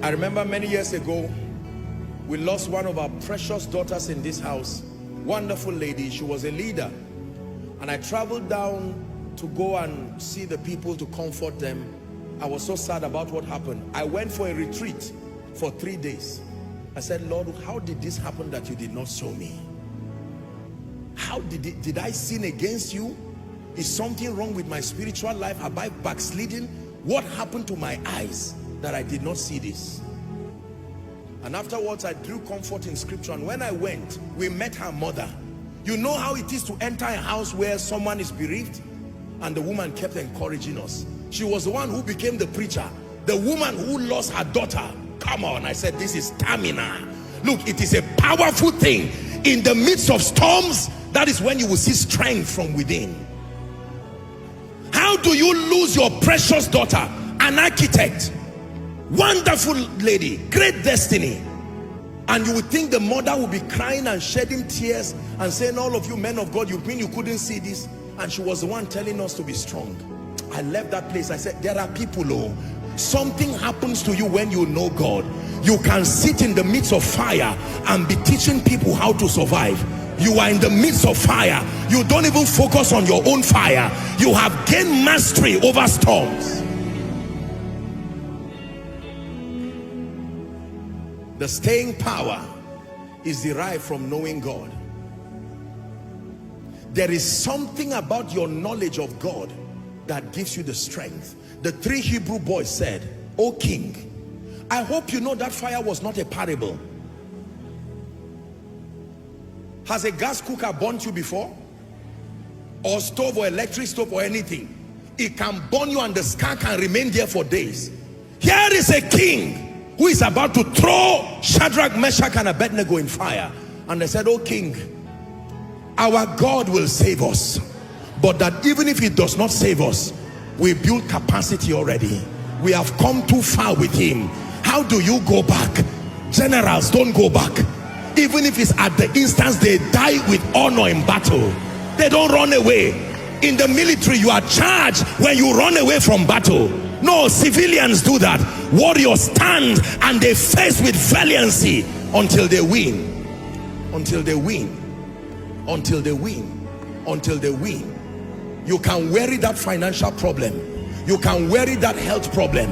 I remember many years ago, we lost one of our precious daughters in this house. Wonderful lady, she was a leader. And I traveled down to go and see the people to comfort them. I was so sad about what happened. I went for a retreat for 3 days. I said, Lord, how did this happen that you did not show me? How did I sin against you? Is something wrong with my spiritual life? Have I backslidden? What happened to my eyes that I did not see this? And afterwards I drew comfort in scripture, and when I went, we met her mother. You know how it is to enter a house where someone is bereaved? And the woman kept encouraging us. She was the one who became the preacher, the woman who lost her daughter. Come on, I said, this is stamina. Look, it is a powerful thing. In the midst of storms, that is when you will see strength from within. How do you lose your precious daughter? An architect, wonderful lady, great destiny, and you would think the mother would be crying and shedding tears and saying, all of you men of God, you mean you couldn't see this? And she was the one telling us to be strong. I left that place. I said, there are people, oh, something happens to you when you know God. You can sit in the midst of fire and be teaching people how to survive. You are in the midst of fire. You don't even focus on your own fire. You have gained mastery over storms. The staying power is derived from knowing God. There is something about your knowledge of God that gives you the strength. The 3 Hebrew boys said, O king, I hope you know that fire was not a parable. Has a gas cooker burnt you before? Or stove or electric stove or anything? It can burn you and the scar can remain there for days. Here is a king who is about to throw Shadrach, Meshach and Abednego in fire. And they said, O king, our God will save us. But that even if he does not save us, we build capacity already. We have come too far with him. How do you go back? Generals don't go back. Even if it's at the instance they die with honor in battle, they don't run away. In the military, you are charged when you run away from battle. No, civilians do that. Warriors stand and they face with valiancy until they win. Until they win. Until they win. Until they win. You can worry that financial problem. You can worry that health problem.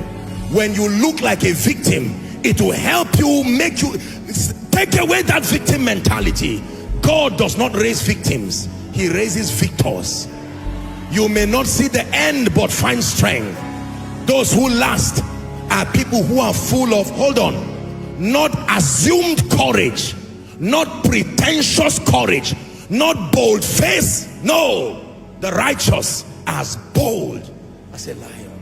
When you look like a victim, it will help you, make you take away that victim mentality. God does not raise victims. He raises victors. You may not see the end, but find strength. Those who last are people who are full of, hold on, not assumed courage, not pretentious courage, not bold face. No, the righteous are as bold as a lion.